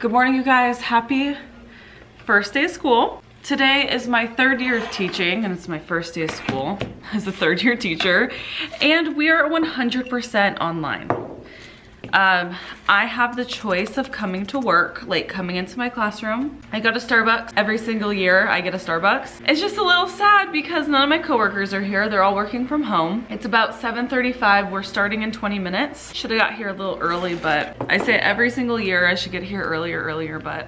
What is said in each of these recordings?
Good morning, you guys. Happy first day of school. Today is my third year of teaching, and it's my first day of school as a third year teacher, and we are 100% online. I have the choice of coming to work, like coming into my classroom. I go to Starbucks every single year. I get a Starbucks. It's just a little sad because none of my coworkers are here. They're all working from home. It's about 7:35. We're starting in 20 minutes. Should have got here a little early, but I say every single year I should get here earlier, but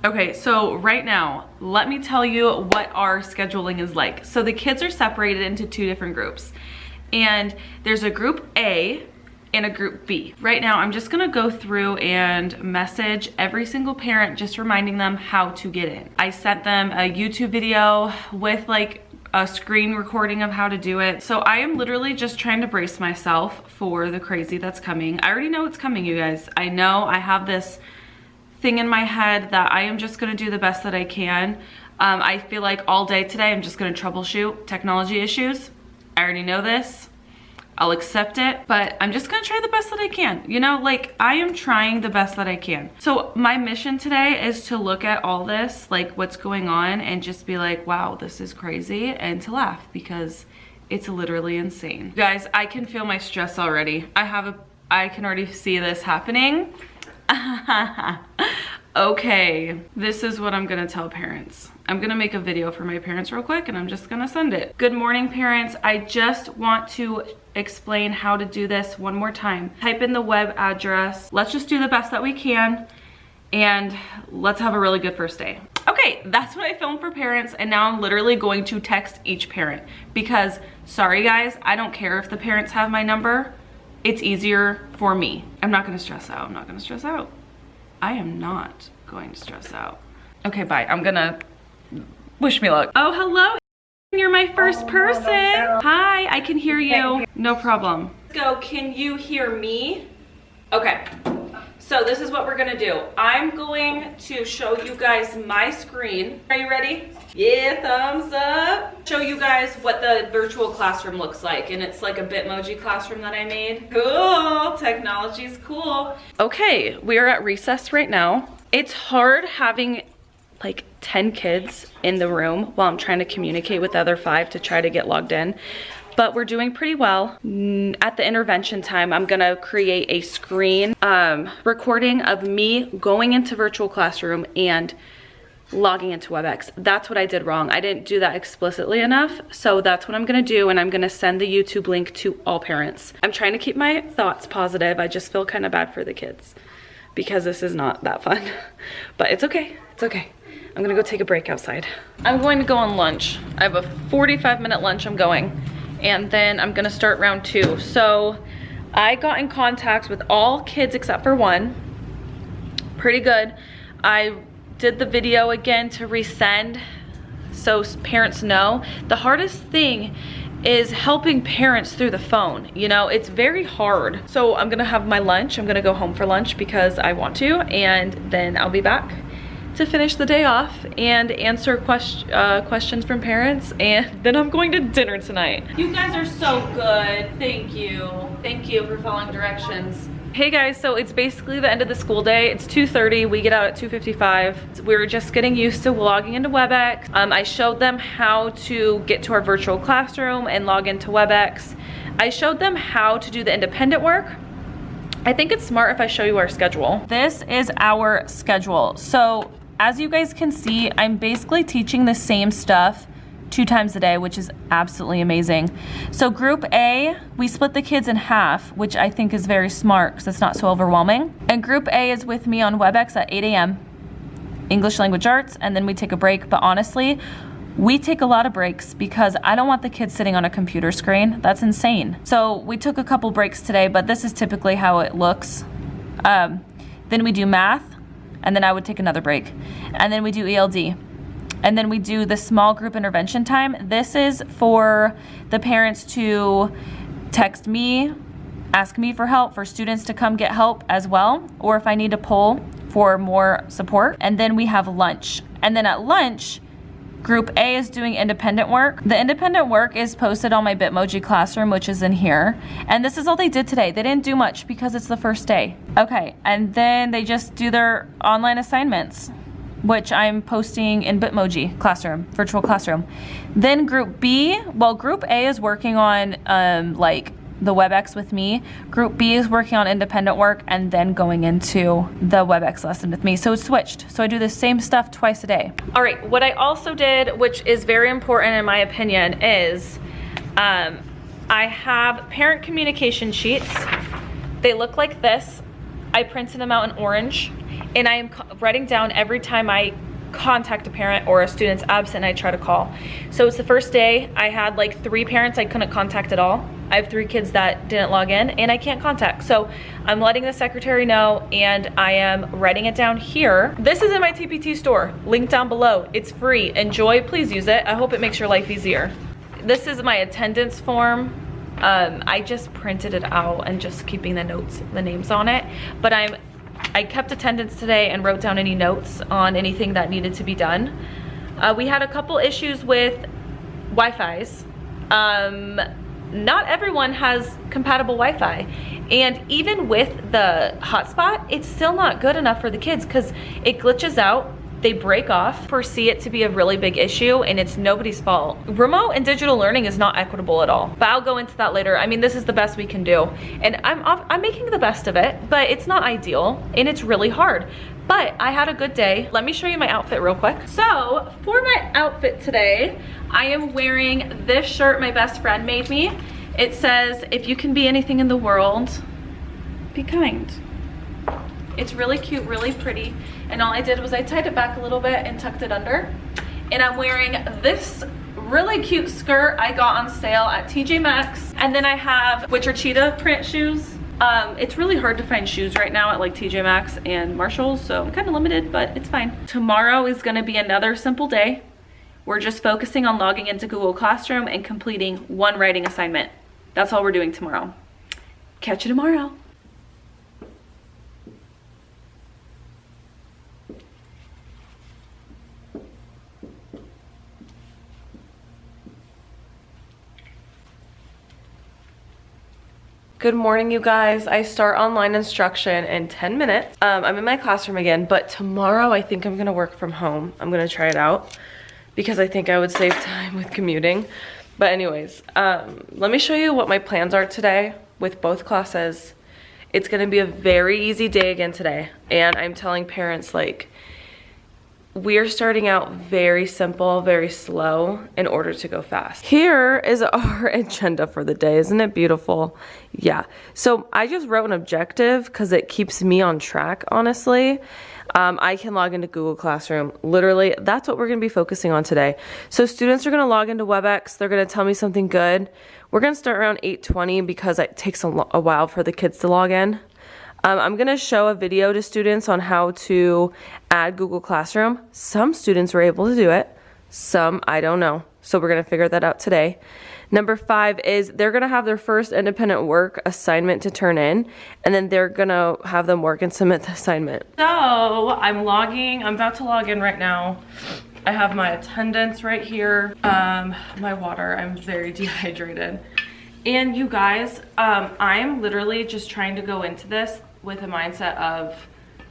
okay, so right now, let me tell you what our scheduling is like. So the kids are separated into two different groups, and there's a group A and a group B. Right now, I'm just gonna go through and message every single parent, just reminding them how to get in. I sent them a YouTube video with like a screen recording of how to do it. So I am literally just trying to brace myself for the crazy that's coming. I already know it's coming, you guys. I know I have this thing in my head that I am just gonna do the best that I can. I feel like all day today, I'm just gonna troubleshoot technology issues. I already know this. I'll accept it, but I'm just gonna try the best that I can. You know, like I am trying the best that I can. So my mission today is to look at all this, like what's going on, and just be like, wow, this is crazy, and to laugh because it's literally insane. You guys, I can feel my stress already. I can already see this happening. Okay, this is what I'm gonna tell parents. I'm gonna make a video for my parents real quick and I'm just gonna send it. Good morning, parents. I just want to explain how to do this one more time. Type in the web address. Let's just do the best that we can and let's have a really good first day. Okay, that's what I filmed for parents, and now I'm literally going to text each parent because, sorry guys, I don't care if the parents have my number. It's easier for me. I'm not gonna stress out. I'm not gonna stress out. I am not going to stress out. Okay, bye. I'm gonna wish me luck. Oh, hello. You're my first person. Hi, I can hear you. No problem. Let's go. Can you hear me? Okay. So this is what we're gonna do. I'm going to show you guys my screen. Are you ready? Yeah, thumbs up. Show you guys what the virtual classroom looks like, and it's like a Bitmoji classroom that I made. Cool, technology's cool. Okay, we are at recess right now. It's hard having like 10 kids in the room while I'm trying to communicate with the other 5 to try to get logged in. But we're doing pretty well. At the intervention time, I'm gonna create a screen recording of me going into virtual classroom and logging into WebEx. That's what I did wrong. I didn't do that explicitly enough. So that's what I'm gonna do, and I'm gonna send the YouTube link to all parents. I'm trying to keep my thoughts positive. I just feel kind of bad for the kids because this is not that fun, but it's okay, it's okay. I'm gonna go take a break outside. I'm going to go on lunch. I have a 45-minute lunch I'm going, and then I'm gonna start round 2. So I got in contact with all kids except for one. Pretty good. I did the video again to resend so parents know. The hardest thing is helping parents through the phone. You know, it's very hard. So I'm gonna have my lunch. I'm gonna go home for lunch because I want to, and then I'll be back to finish the day off and answer questions from parents, and then I'm going to dinner tonight. You guys are so good. Thank you. Thank you for following directions. Hey guys, so it's basically the end of the school day. It's 2:30, we get out at 2:55. We're just getting used to logging into WebEx. I showed them how to get to our virtual classroom and log into WebEx. I showed them how to do the independent work. I think it's smart if I show you our schedule. This is our schedule. So as you guys can see, I'm basically teaching the same stuff 2 times a day, which is absolutely amazing. So group A, we split the kids in half, which I think is very smart because it's not so overwhelming. And group A is with me on WebEx at 8 a.m. English language arts, and then we take a break. But honestly, we take a lot of breaks because I don't want the kids sitting on a computer screen. That's insane. So we took a couple breaks today, but this is typically how it looks. Then we do math, and then I would take another break. And then we do ELD. And then we do the small group intervention time. This is for the parents to text me, ask me for help, for students to come get help as well, or if I need to pull for more support. And then we have lunch. And then at lunch, Group A is doing independent work. The independent work is posted on my Bitmoji classroom, which is in here. And this is all they did today. They didn't do much because it's the first day. Okay, and then they just do their online assignments, which I'm posting in Bitmoji classroom, virtual classroom. Then group B, well, group A is working on like the WebEx with me. Group B is working on independent work and then going into the WebEx lesson with me. So it's switched. So I do the same stuff twice a day. All right, what I also did, which is very important in my opinion, is I have parent communication sheets. They look like this. I printed them out in orange, and I am writing down every time I contact a parent or a student's absent, I try to call. So it's the first day. I had like 3 parents I couldn't contact at all. I have 3 kids that didn't log in and I can't contact. So I'm letting the secretary know, and I am writing it down here. This is in my TPT store, link down below. It's free. Enjoy, please use it. I hope it makes your life easier. This is my attendance form. I just printed it out and just keeping the notes, the names on it. But I kept attendance today and wrote down any notes on anything that needed to be done. We had a couple issues with Wi-Fi's. Not everyone has compatible Wi-Fi. And even with the hotspot, it's still not good enough for the kids because it glitches out, they break off. Foresee it to be a really big issue, and it's nobody's fault. Remote and digital learning is not equitable at all, but I'll go into that later. I mean, this is the best we can do, and I'm making the best of it, but it's not ideal, and it's really hard. But I had a good day. Let me show you my outfit real quick. So for my outfit today, I am wearing this shirt my best friend made me. It says, "If you can be anything in the world, be kind." It's really cute, really pretty. And all I did was I tied it back a little bit and tucked it under. And I'm wearing this really cute skirt I got on sale at TJ Maxx. And then I have, which are cheetah print shoes. It's really hard to find shoes right now at like TJ Maxx and Marshalls, so I'm kind of limited, but it's fine. Tomorrow is gonna be another simple day. We're just focusing on logging into Google Classroom and completing 1 writing assignment. That's all we're doing tomorrow. Catch you tomorrow. Good morning, you guys. I start online instruction in 10 minutes. I'm in my classroom again, but tomorrow I think I'm gonna work from home. I'm gonna try it out because I think I would save time with commuting. But anyways, let me show you what my plans are today with both classes. It's gonna be a very easy day again today. And I'm telling parents, like, we're starting out very simple, very slow in order to go fast. Here is our agenda for the day. Isn't it beautiful? Yeah. So I just wrote an objective because it keeps me on track, honestly. I can log into Google Classroom. Literally, that's what we're going to be focusing on today. So students are going to log into WebEx. They're going to tell me something good. We're going to start around 8:20 because it takes a while for the kids to log in. I'm gonna show a video to students on how to add Google Classroom. Some students were able to do it, some I don't know. So we're gonna figure that out today. Number 5 is they're gonna have their first independent work assignment to turn in, and then they're gonna have them work and submit the assignment. So I'm about to log in right now. I have my attendance right here, my water, I'm very dehydrated. And you guys, I'm literally just trying to go into this with a mindset of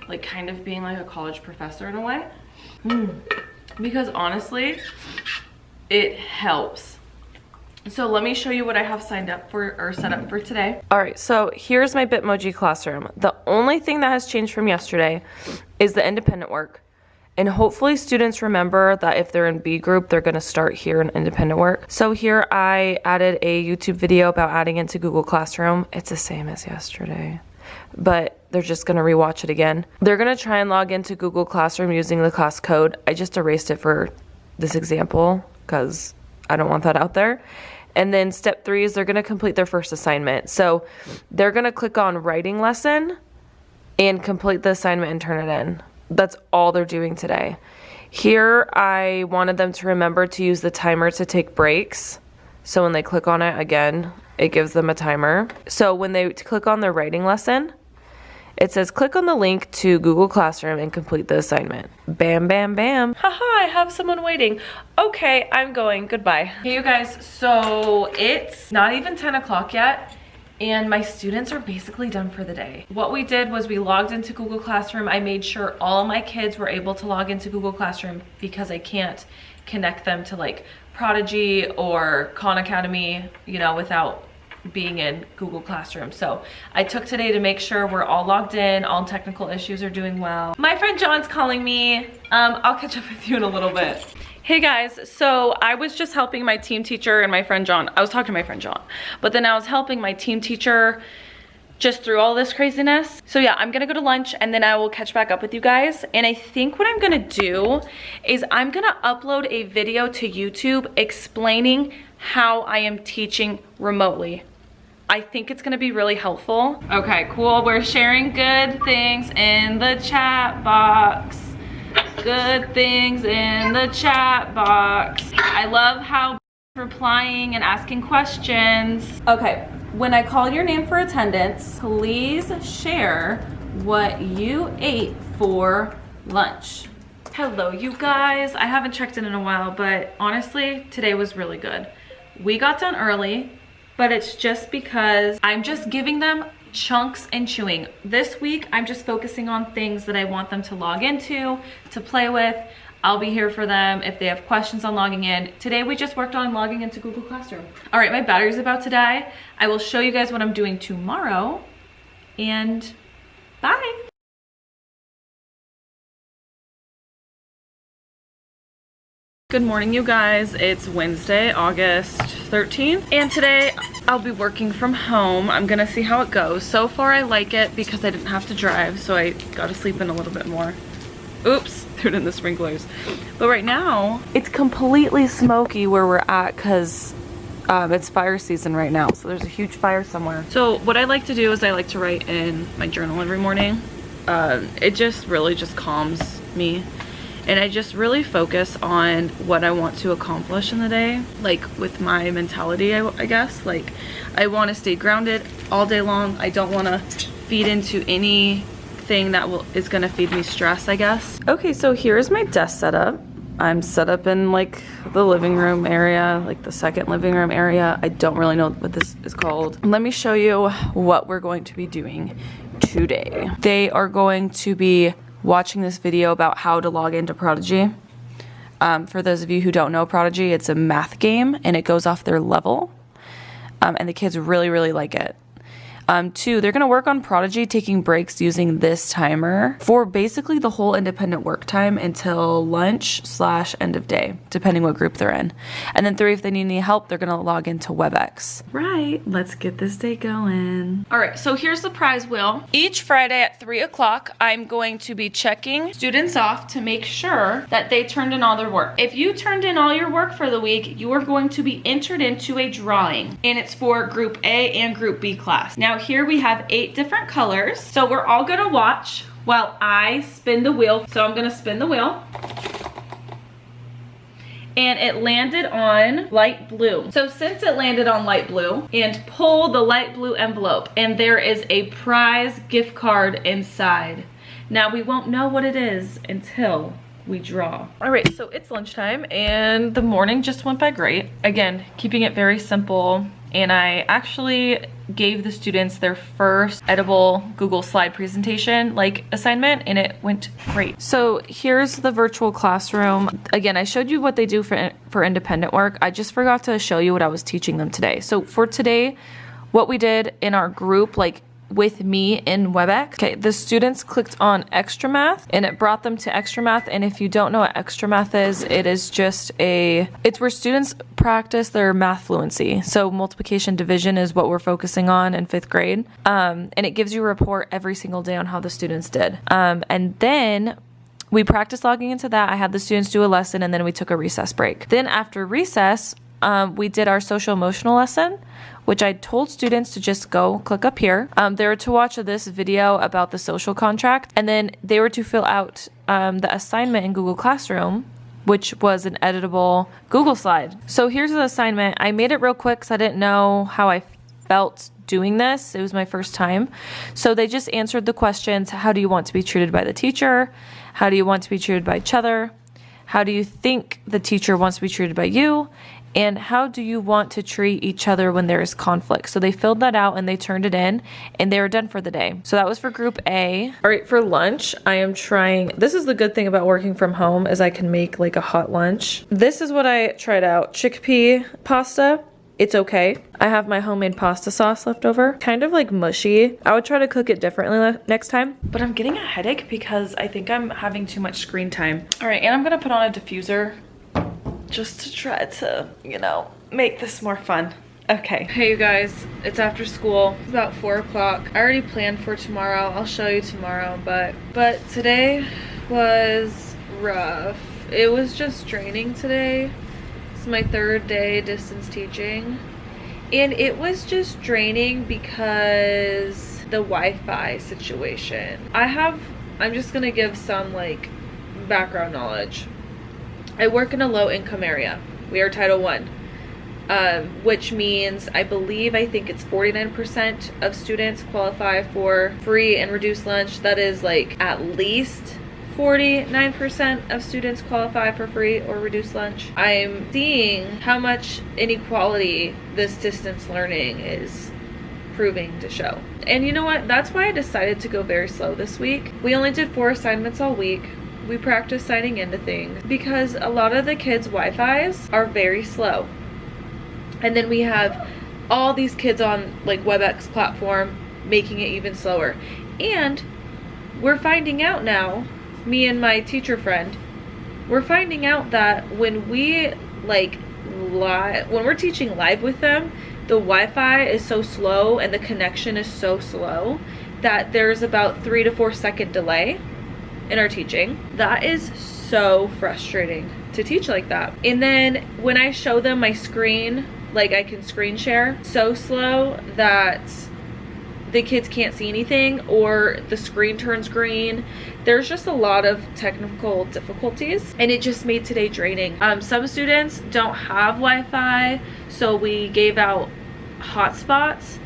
like kind of being like a college professor in a way. Because honestly, it helps. So let me show you what I have signed up for or set up for today. All right, so here's my Bitmoji classroom. The only thing that has changed from yesterday is the independent work. And hopefully students remember that if they're in B group, they're gonna start here in independent work. So here I added a YouTube video about adding into Google Classroom. It's the same as yesterday, but they're just gonna rewatch it again. They're gonna try and log into Google Classroom using the class code. I just erased it for this example because I don't want that out there. And then step 3 is they're gonna complete their first assignment. So they're gonna click on writing lesson and complete the assignment and turn it in. That's all they're doing today. Here, I wanted them to remember to use the timer to take breaks. So when they click on it again, it gives them a timer. So when they click on their writing lesson, It says click on the link to Google Classroom and complete the assignment. Bam, bam, bam. Haha, I have someone waiting. Okay, I'm going. Goodbye. Hey, you guys. So it's not even 10 o'clock yet, and my students are basically done for the day. What we did was we logged into Google Classroom. I made sure all of my kids were able to log into Google Classroom because I can't connect them to like Prodigy or Khan Academy, you know, without being in Google Classroom. So I took today to make sure we're all logged in, all technical issues are doing well. My friend John's calling me. I'll catch up with you in a little bit. Hey guys, so I was just helping my team teacher and my friend John. I was talking to my friend John, but then I was helping my team teacher just through all this craziness. So yeah, I'm gonna go to lunch and then I will catch back up with you guys. And I think what I'm gonna do is I'm gonna upload a video to YouTube explaining how I am teaching remotely. I think it's gonna be really helpful. Okay, cool, we're sharing good things in the chat box. Good things in the chat box. I love how replying and asking questions. Okay, when I call your name for attendance, please share what you ate for lunch. Hello, you guys. I haven't checked in a while, but honestly, today was really good. We got done early, but it's just because I'm just giving them chunks and chewing. This week, I'm just focusing on things that I want them to log into, to play with. I'll be here for them if they have questions on logging in. Today, we just worked on logging into Google Classroom. All right, my battery's about to die. I will show you guys what I'm doing tomorrow, and bye. Good morning, you guys. It's Wednesday, August 13th, and today I'll be working from home. I'm gonna see how it goes. So far, I like it because I didn't have to drive, so I got to sleep in a little bit more. Oops, threw it in the sprinklers. But right now, it's completely smoky where we're at because it's fire season right now. So there's a huge fire somewhere. So what I like to do is I like to write in my journal every morning. It just really just calms me. And I just really focus on what I want to accomplish in the day. Like with my mentality, I guess. Like I want to stay grounded all day long. I don't want to feed into anything that is going to feed me stress, I guess. Okay, so here's my desk setup. I'm set up in like the living room area, like the second living room area. I don't really know what this is called. Let me show you what we're going to be doing today. They are going to be watching this video about how to log into Prodigy. For those of you who don't know Prodigy, it's a math game and it goes off their level. And the kids really, really like it. Two, they're gonna work on Prodigy taking breaks using this timer for basically the whole independent work time until lunch / end of day, depending what group they're in. And then three, if they need any help, they're gonna log into WebEx. Right, let's get this day going. All right, so here's the prize wheel. Each Friday at 3 o'clock, I'm going to be checking students off to make sure that they turned in all their work. If you turned in all your work for the week, you are going to be entered into a drawing, and it's for Group A and Group B class. Now, here we have 8 different colors. So we're all gonna watch while I spin the wheel. So I'm gonna spin the wheel. And it landed on light blue. So since it landed on light blue, and pull the light blue envelope, and there is a prize gift card inside. Now we won't know what it is until we draw. All right, so it's lunchtime and the morning just went by great. Again, keeping it very simple. And I actually gave the students their first edible Google slide presentation assignment, and it went great. So here's the virtual classroom. Again, I showed you what they do for independent work. I just forgot to show you what I was teaching them today. So for today, what we did in our group, with me in WebEx. Okay, the students clicked on extra math and it brought them to extra math. And if you don't know what extra math is, it is just it's where students practice their math fluency. So multiplication, division is what we're focusing on in 5th grade. And it gives you a report every single day on how the students did. And then we practiced logging into that. I had the students do a lesson and then we took a recess break. Then after recess, we did our social emotional lesson, which I told students to just go click up here. They were to watch this video about the social contract, and then they were to fill out the assignment in Google Classroom, which was an editable Google slide. So here's the assignment. I made it real quick because I didn't know how I felt doing this. It was my first time. So they just answered the questions. How do you want to be treated by the teacher? How do you want to be treated by each other? How do you think the teacher wants to be treated by you? And how do you want to treat each other when there is conflict? So they filled that out and they turned it in and they were done for the day. So that was for group A. All right, for lunch, I am trying, this is the good thing about working from home is I can make like a hot lunch. This is what I tried out, chickpea pasta. It's okay. I have my homemade pasta sauce left over. Kind of like mushy. I would try to cook it differently next time. But I'm getting a headache because I think I'm having too much screen time. All right, and I'm gonna put on a diffuser just to try to, you know, make this more fun. Okay. Hey you guys, it's after school. It's about 4 o'clock. I already planned for tomorrow. I'll show you tomorrow, but today was rough. It was just draining today. It's my 3rd day distance teaching. And it was just draining because the Wi-Fi situation. I'm just gonna give some like background knowledge. I work in a low income area. We are Title I, which means I think it's 49% of students qualify for free and reduced lunch. That is like at least 49% of students qualify for free or reduced lunch. I'm seeing how much inequality this distance learning is proving to show. And you know what? That's why I decided to go very slow this week. We only did 4 assignments all week. We practice signing into things because a lot of the kids' Wi-Fi's are very slow. And then we have all these kids on like WebEx platform making it even slower. And we're finding out now, me and my teacher friend, we're finding out that when we like when we're teaching live with them, the Wi-Fi is so slow and the connection is so slow that there's about 3 to 4 second delay in our teaching. That is so frustrating to teach like that. And then when I show them my screen, like I can screen share, so slow that the kids can't see anything or the screen turns green. There's just a lot of technical difficulties and it just made today draining. Some students don't have Wi-Fi, so we gave out hotspots.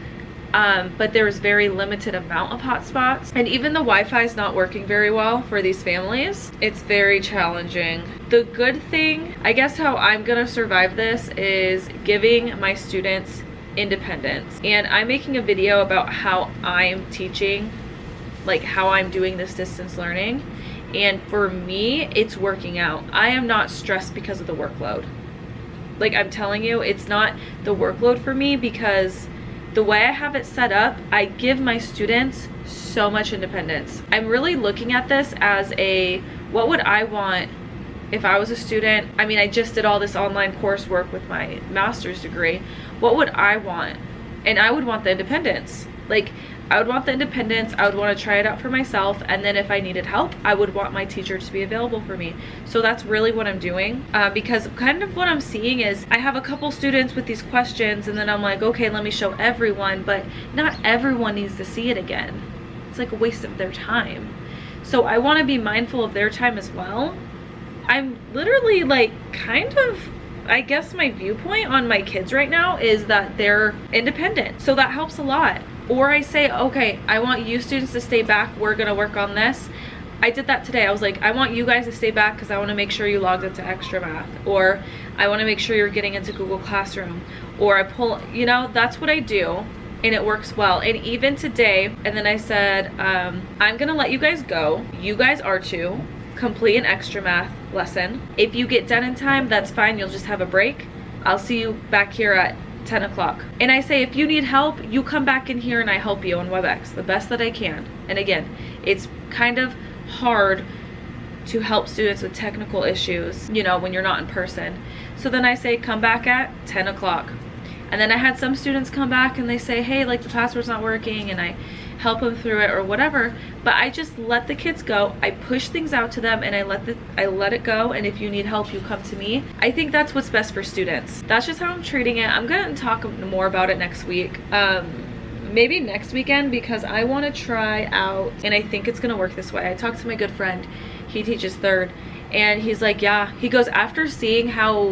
But there's very limited amount of hotspots, and even the Wi-Fi is not working very well for these families. It's very challenging. The good thing, I guess how I'm gonna survive this is giving my students independence. And I'm making a video about how I'm teaching, like how I'm doing this distance learning. And for me, it's working out. I am not stressed because of the workload. Like I'm telling you, it's not the workload for me because the way I have it set up, I give my students so much independence. I'm really looking at this as what would I want if I was a student? I mean, I just did all this online coursework with my master's degree. What would I want? And I would want the independence. Like, I would want the independence. I would want to try it out for myself. And then if I needed help, I would want my teacher to be available for me. So that's really what I'm doing. Because kind of what I'm seeing is I have a couple students with these questions and then I'm like, okay, let me show everyone, but not everyone needs to see it again. It's like a waste of their time. So I want to be mindful of their time as well. I'm literally like kind of, I guess my viewpoint on my kids right now is that they're independent. So that helps a lot. Or I say, okay, I want you students to stay back. We're gonna work on this. I did that today. I was like, I want you guys to stay back because I want to make sure you logged into extra math, or I want to make sure you're getting into Google Classroom, or I pull, you know, that's what I do. And it works well. And even today, and then I said, I'm gonna let you guys go. You guys are to complete an extra math lesson. If you get done in time, that's fine. You'll just have a break. I'll see you back here at 10 o'clock. And I say, if you need help, you come back in here and I help you on WebEx the best that I can. And again, it's kind of hard to help students with technical issues, you know, when you're not in person. So then I say, come back at 10 o'clock. And then I had some students come back and they say, hey, like the password's not working, and I help them through it or whatever. But I just let the kids go. I push things out to them and I let it go. And if you need help, you come to me. I think that's what's best for students. That's just how I'm treating it. I'm gonna talk more about it next week. Maybe next weekend, because I want to try out, and I think it's gonna work this way. I talked to my good friend, he teaches 3rd, and he's like, yeah, he goes, after seeing how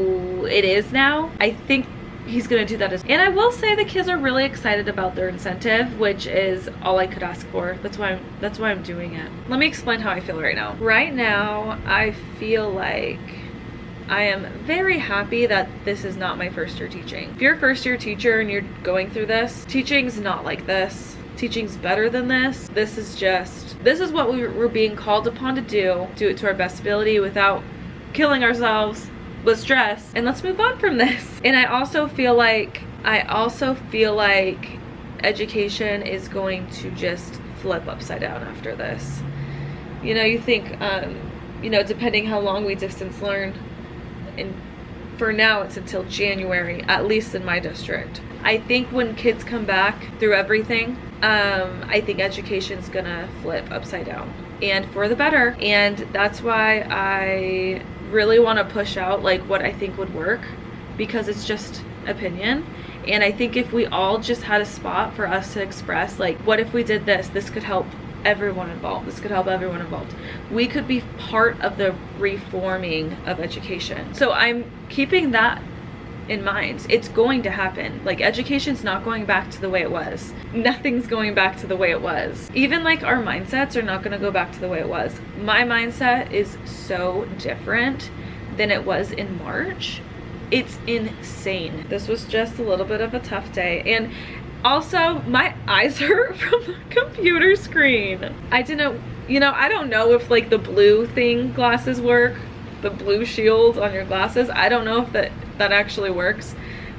it is now, I think he's gonna do that as well. And I will say the kids are really excited about their incentive, which is all I could ask for. That's why I'm doing it. Let me explain how I feel right now. Right now, I feel like I am very happy that this is not my first year teaching. If you're a first year teacher and you're going through this, teaching's not like this. Teaching's better than this. This is what we're being called upon to do it to our best ability without killing ourselves with stress, and let's move on from this. And I also feel like education is going to just flip upside down after this. You know, you think you know, depending how long we distance learn, and for now it's until January, at least in my district. I think when kids come back through everything, I think education's gonna flip upside down, and for the better. And that's why I really want to push out like what I think would work, because it's just opinion. And I think if we all just had a spot for us to express, like, what if we did this? This could help everyone involved. This could help everyone involved. We could be part of the reforming of education. So I'm keeping that in mind. It's going to happen. Like, education's not going back to the way it was. Nothing's going back to the way it was. Even like our mindsets are not going to go back to the way it was. My mindset is so different than it was in March. It's insane. This was just a little bit of a tough day. And also, my eyes hurt from the computer screen. I don't know if like the blue thing glasses work, the blue shield on your glasses. I don't know if that actually works,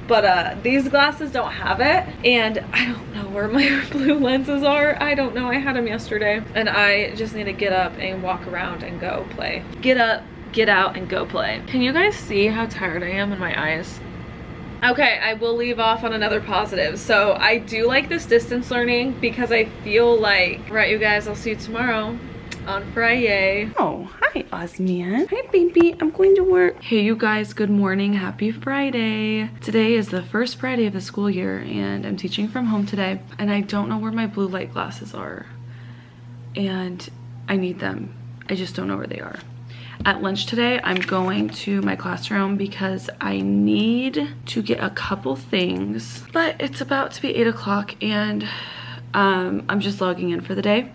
but these glasses don't have it, and I don't know where my blue lenses are. I don't know. I had them yesterday, and I just need to get up and walk around and go play. Get up, get out, and go play. Can you guys see how tired I am in my eyes? Okay, I will leave off on another positive. So I do like this distance learning because I feel like, right, you guys, I'll see you tomorrow on Friday. Oh, hi, Osmian. Hi, baby. I'm going to work. Hey, you guys. Good morning. Happy Friday. Today is the first Friday of the school year, and I'm teaching from home today. And I don't know where my blue light glasses are, and I need them. I just don't know where they are. At lunch today, I'm going to my classroom because I need to get a couple things, but it's about to be 8 o'clock, and I'm just logging in for the day.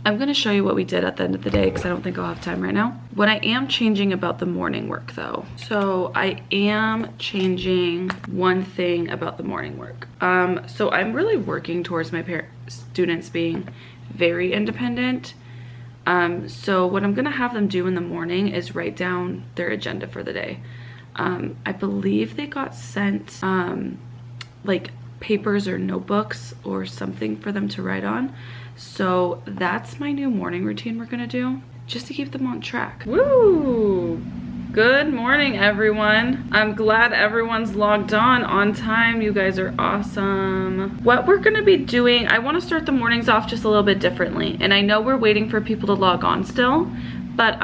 I'm going to show you what we did at the end of the day because I don't think I'll have time right now. What I am changing about the morning work though. So I am changing one thing about the morning work. So I'm really working towards my students being very independent. So what I'm going to have them do in the morning is write down their agenda for the day. I believe they got sent like papers or notebooks or something for them to write on. So that's my new morning routine we're gonna do, just to keep them on track. Woo! Good morning, everyone. I'm glad everyone's logged on time. You guys are awesome. What we're gonna be doing, I wanna start the mornings off just a little bit differently. And I know we're waiting for people to log on still, but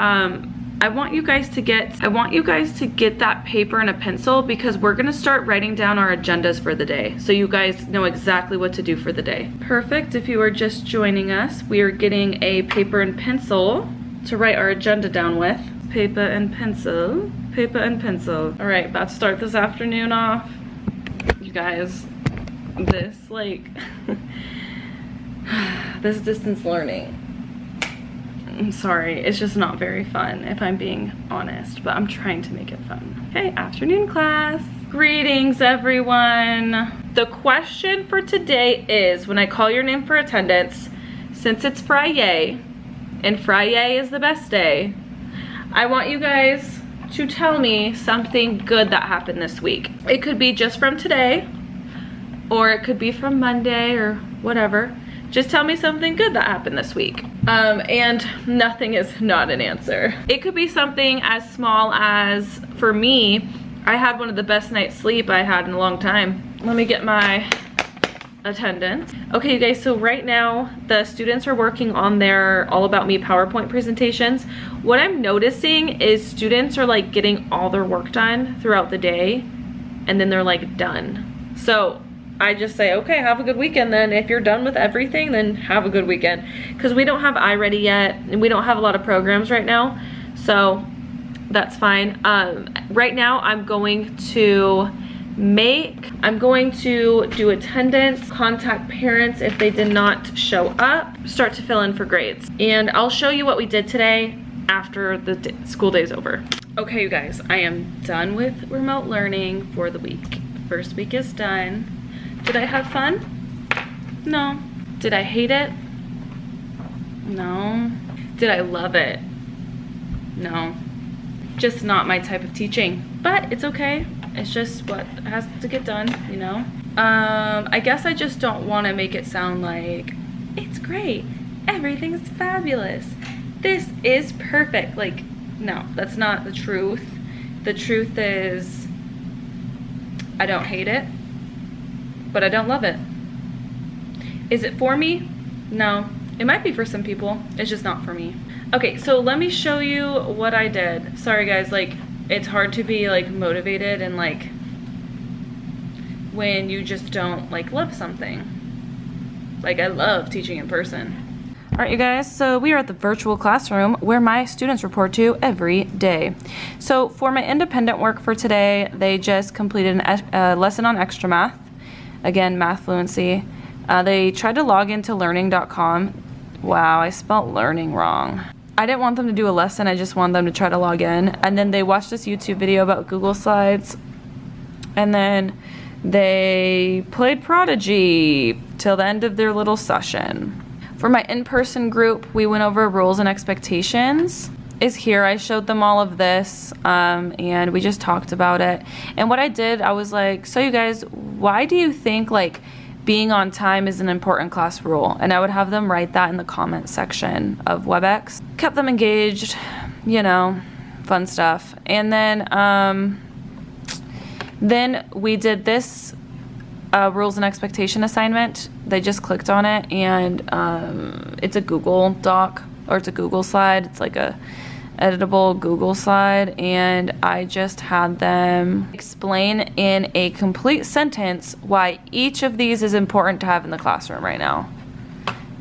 I want you guys to get that paper and a pencil, because we're gonna start writing down our agendas for the day, so you guys know exactly what to do for the day. Perfect. If you are just joining us, we are getting a paper and pencil to write our agenda down with. Paper and pencil, paper and pencil. All right, about to start this afternoon off. You guys, this this distance learning, I'm sorry, it's just not very fun if I'm being honest, but I'm trying to make it fun. Okay, afternoon class. Greetings, everyone. The question for today is, when I call your name for attendance, since it's Friday, and Friday is the best day, I want you guys to tell me something good that happened this week. It could be just from today, or it could be from Monday or whatever. Just tell me something good that happened this week. And nothing is not an answer. It could be something as small as, for me, I had one of the best night's sleep I had in a long time. Let me get my attendance. Okay, you guys, so right now the students are working on their All About Me PowerPoint presentations. What I'm noticing is students are like getting all their work done throughout the day, and then they're like done. So I just say, okay, have a good weekend then. If you're done with everything, then have a good weekend. Because we don't have iReady yet, and we don't have a lot of programs right now. So that's fine. Right now I'm going to make. I'm going to do attendance, contact parents if they did not show up, start to fill in for grades. And I'll show you what we did today after the school day is over. Okay, you guys, I am done with remote learning for the week. First week is done. Did I have fun? No. Did I hate it? No. Did I love it? No. Just not my type of teaching, but it's okay. It's just what has to get done, you know? I guess I just don't want to make it sound like it's great, everything's fabulous, this is perfect. Like, no, that's not the truth. The truth is I don't hate it, but I don't love it. Is it for me? No. It might be for some people. It's just not for me. Okay, so let me show you what I did. Sorry guys, like, it's hard to be like motivated and like when you just don't like love something. Like, I love teaching in person. All right, you guys, so we are at the virtual classroom where my students report to every day. So for my independent work for today, they just completed a lesson on extra math. Again, math fluency. They tried to log into learning.com. Wow, I spelled learning wrong. I didn't want them to do a lesson, I just wanted them to try to log in. And then they watched this YouTube video about Google Slides. And then they played Prodigy till the end of their little session. For my in-person group, we went over rules and expectations. Is here, I showed them all of this, and we just talked about it. And what I did, I was like, so you guys, why do you think like being on time is an important class rule? And I would have them write that in the comment section of WebEx. Kept them engaged, you know, fun stuff. And then we did this rules and expectation assignment. They just clicked on it, and it's a Google Doc, or it's a Google slide. It's like a editable Google slide, and I just had them explain in a complete sentence why each of these is important to have in the classroom right now.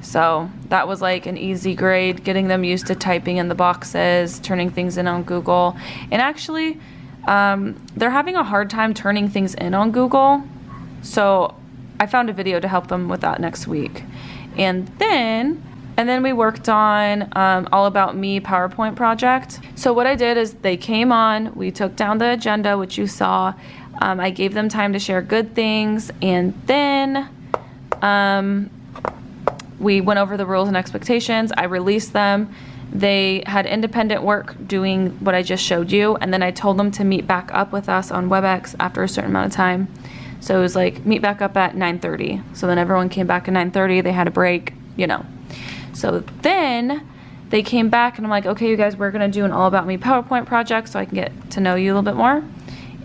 So that was like an easy grade, getting them used to typing in the boxes, turning things in on Google. And actually, they're having a hard time turning things in on Google. So I found a video to help them with that next week. And then we worked on All About Me PowerPoint project. So what I did is they came on, we took down the agenda, which you saw. I gave them time to share good things, and then we went over the rules and expectations. I released them. They had independent work doing what I just showed you, and then I told them to meet back up with us on WebEx after a certain amount of time. So it was like, meet back up at 9:30. So then everyone came back at 9:30, they had a break, you know. So then they came back, and I'm like, okay, you guys, we're gonna do an All About Me PowerPoint project so I can get to know you a little bit more.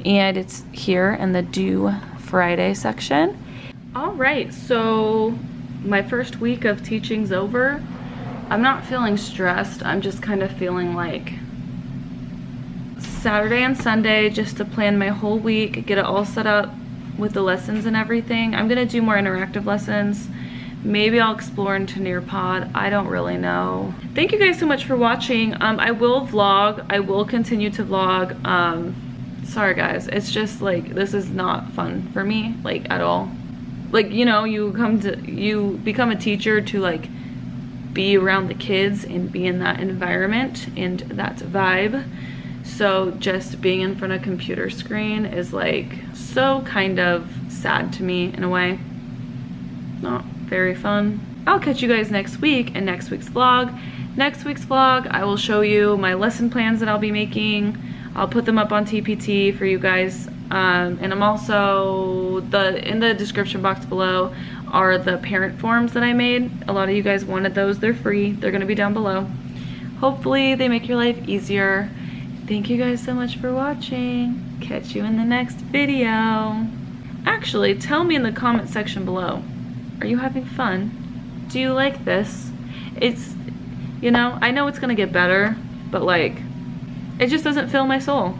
And it's here in the Due Friday section. All right, so my first week of teaching's over. I'm not feeling stressed. I'm just kind of feeling like Saturday and Sunday just to plan my whole week, get it all set up with the lessons and everything. I'm gonna do more interactive lessons. Maybe I'll explore into Nearpod. I don't really know. Thank you guys so much for watching. I will vlog. I will continue to vlog. Sorry guys, it's just like, this is not fun for me, like at all. Like, you know, you become a teacher to like be around the kids and be in that environment and that vibe. So just being in front of a computer screen is like so kind of sad to me in a way. Not very fun. I'll catch you guys next week in next week's vlog. Next week's vlog, I will show you my lesson plans that I'll be making. I'll put them up on TPT for you guys. And I'm also, in the description box below are the parent forms that I made. A lot of you guys wanted those. They're free. They're gonna be down below. Hopefully they make your life easier. Thank you guys so much for watching. Catch you in the next video. Actually, tell me in the comment section below. Are you having fun? Do you like this? It's, you know, I know it's gonna get better, but like, it just doesn't fill my soul.